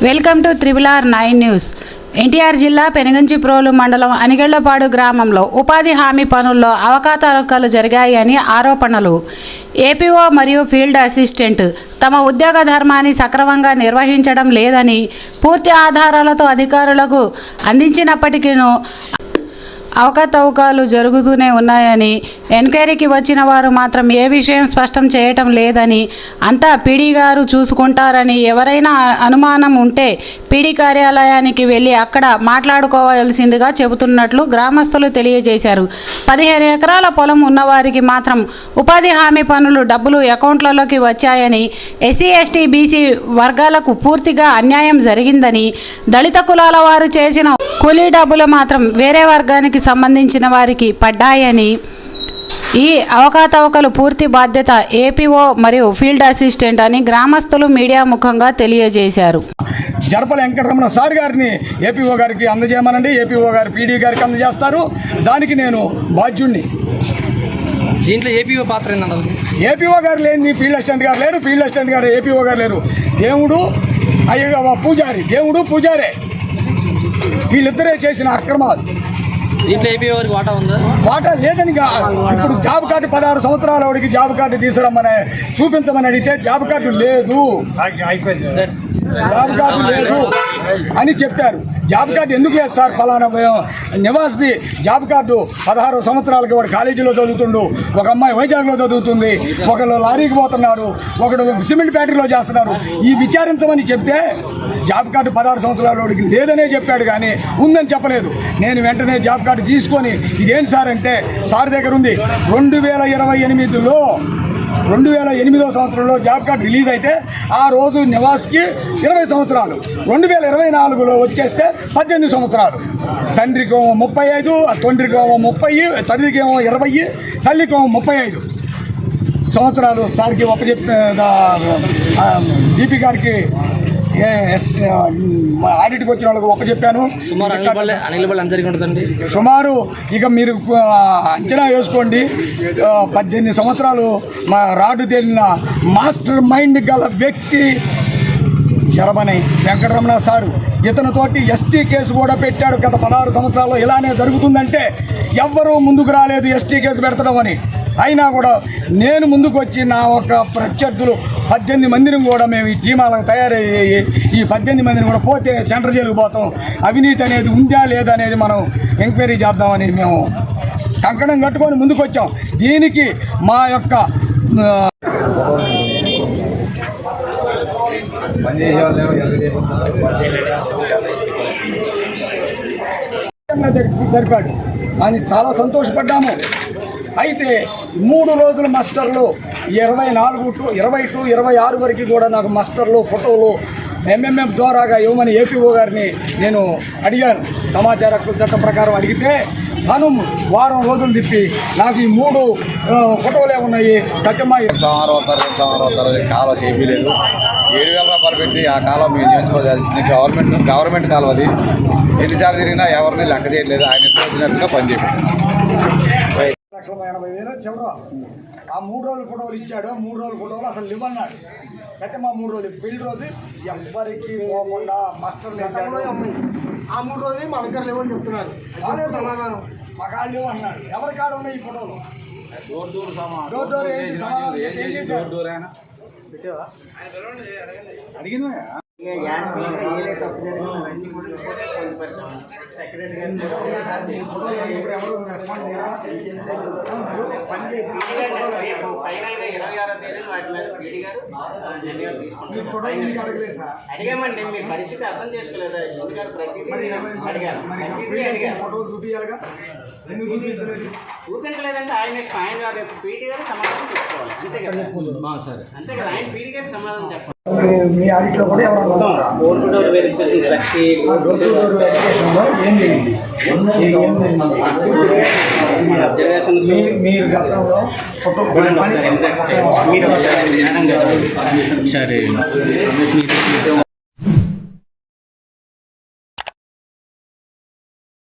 Welcome to RRR9 news. NTR జిల్లా పెనుగంచిప్రోలు మండలం అనిగళ్లపాడు గ్రామంలో ఉపాధి హామీ పనుల్లో అవకతవకలు జరిగాయని ఆరోపణలు. ఏపీఓ మరియు ఫీల్డ్ అసిస్టెంట్ తమ ఉద్యోగ ధర్మాన్ని సక్రమంగా నిర్వహించడం లేదని పూర్తి ఆధారాలతో అధికారులకు అందించినప్పటికీ అవకతవకలు జరుగుతూనే ఉన్నాయని, ఎంక్వైరీకి వచ్చిన వారు మాత్రం ఏ విషయం స్పష్టం చేయటం లేదని, అంతా పీడీ గారు చూసుకుంటారని, ఎవరైనా అనుమానం ఉంటే పీడీ కార్యాలయానికి వెళ్ళి అక్కడ మాట్లాడుకోవాల్సిందిగా చెబుతున్నట్లు గ్రామస్తులు తెలియజేశారు. 15 ఎకరాల పొలం ఉన్నవారికి మాత్రం ఉపాధి హామీ పనులు డబ్బులు అకౌంట్లలోకి వచ్చాయని, ఎస్సీ ఎస్టీ బీసీ వర్గాలకు పూర్తిగా అన్యాయం జరిగిందని, దళిత కులాల వారు చేసిన కూలీ డబ్బులు మాత్రం వేరే వర్గానికి సంబంధించిన వారికి పడ్డాయని, ఈ అవకతవకలు పూర్తి బాధ్యత ఏపీఓ మరియు ఫీల్డ్ అసిస్టెంట్ అని గ్రామస్తులు మీడియా ముఖంగా తెలియజేశారు. జరపల వెంకటరమణ సార్ గారిని ఏపీఓ గారికి అందజేయమనండి. ఏపీఓ గారు పీడీ గారికి అందజేస్తారు. దానికి నేను బాధ్యుణ్ణి. దీంట్లో ఏపీఓ పాత్ర ఏంటంటే ఏపీఓ గారు లేని ఫీల్డ్ అసిస్టెంట్ గారు లేరు, ఫీల్డ్ అసిస్టెంట్ గారు ఏపీఓ గారు లేరు. దేవుడు పూజారి, దేవుడు పూజారే, వీళ్ళిద్దరే చేసిన అక్రమాలు. దీంట్లో ఏపీఓ గారికి వాటా ఉందా? వాటా లేదని ఇప్పుడు జాబ్ కార్డు 16 సంవత్సరాల వాడికి జాబ్ కార్డు తీసుకురమ్మని చూపించమని అడిగితే జాబ్ కార్డు లేదు, జాబ్ కార్డు లేదు అని చెప్పారు. జాబ్ కార్డు ఎందుకు లేదు సార్? ఫలానా నివాస్ది జాబ్ కార్డు 16 సంవత్సరాలకి వాడు కాలేజీలో చదువుతుండు, ఒక అమ్మాయి వైజాగ్లో చదువుతుంది, ఒకళ్ళు లారీకి పోతున్నారు, ఒకడు సిమెంట్ ఫ్యాక్టరీలో చేస్తున్నారు. ఈ విచారించమని చెప్తే జాబ్ కార్డు 16 సంవత్సరాల వాడికి లేదనే చెప్పాడు కానీ ఉందని చెప్పలేదు. నేను వెంటనే జాబ్ కార్డు తీసుకొని ఇదేంటి సార్ అంటే సార్ దగ్గర ఉంది. 2028 సంవత్సరంలో జాబ్ కార్డు రిలీజ్ అయితే ఆ రోజు నివాస్కి 20 సంవత్సరాలు, 2024లో వచ్చేస్తే 18 సంవత్సరాలు. తండ్రికేమో 35, తండ్రికేమో 30, తండ్రికేమో 20, తల్లికేమో 35 సంవత్సరాలు. సార్కి డీపీ గారికి ఆడిట్కి వచ్చిన వాళ్ళకి ఒప్పచెప్పాను. సుమారు ఇక మీరు అంచనా వేసుకోండి. 18 సంవత్సరాలు మా రాడు తేలిన మాస్టర్ మైండ్ గల వ్యక్తి శరభని వెంకటరమణ సారు. ఇతనితోటి ఎస్టీ కేసు కూడా పెట్టాడు. గత 16 సంవత్సరాల్లో ఇలానే జరుగుతుందంటే ఎవ్వరూ ముందుకు రాలేదు ఎస్టీ కేసు పెడతాం అని. అయినా కూడా నేను ముందుకు వచ్చి నా ఒక ప్రత్యర్థులు 18 మందిని కూడా మేము ఈ టీమాలకు తయారయ్యి ఈ 18 మందిని కూడా పోతే సెంట్రల్ జైలుకు పోతాం, అవినీతి అనేది ఉందా లేదా అనేది మనం ఎంక్వైరీ చేద్దామని మేము కంకణం కట్టుకొని ముందుకు వచ్చాం. దీనికి మా యొక్క జరిపాడు అని చాలా సంతోషపడ్డాము. అయితే 3 రోజుల మాస్టర్లు 24 to 26 వరకు కూడా నాకు మాస్టర్లు ఫోటోలు MMF ద్వారాగా ఇవ్వమని ఏపీఓ గారిని నేను అడిగాను. సమాచార హక్కు చట్టం ప్రకారం అడిగితే తను వారం రోజులు తిప్పి నాకు ఈ 3 ఫోటోలే ఉన్నాయి. కట్టమ్మాయి సంవత్సరం కాలువ చేయలేదు. 7,000 రూపాయలు పెట్టి ఆ కాలువ మేము చేయించుకోవాలి. గవర్నమెంట్ కాలువ అది. ఎన్నిసార్లు తిరిగినా ఎవరిని లెక్క చేయట్లేదు. ఆయన వచ్చినట్టుగా పనిచేయలేదు. 1,80,000 చివర ఆ 3 రోజుల ఫోటోలు ఇచ్చాడు. 3 రోజుల ఫోటోలు అసలు ఇవ్వన్నాడు. అయితే మా 3 రోజులు పెళ్లి రోజు ఎవ్వరికి పోకుండా మాస్టర్లు వేసాడు. ఆ 3 రోజులు మా దగ్గర లేవని చెప్తున్నారు. మగాళ్ళు లేవు అన్నాడు. ఎవరి కాడ ఉన్నాయి ఈ ఫోటోలు? అడిగిందా అడిగామండి. మీ పరిస్థితి అర్థం చేసుకోలేదా? ఎందుకంటే ప్రతిదీ చూపించాలిగా, ఎందుకు చూపించలేదు? చూపించలేదంటే ఆయన ఇష్టం. ఆయన గారు పీటీ గారు సమాధానం చెప్పుకోవాలి. అంతే కదా, అంతే కదా. ఆయన పీటీ గారు సమాధానం చెప్పాలి. మీ ఆడిట్లో కూడా మీరు గతంలో ఫోటో ఒకసారి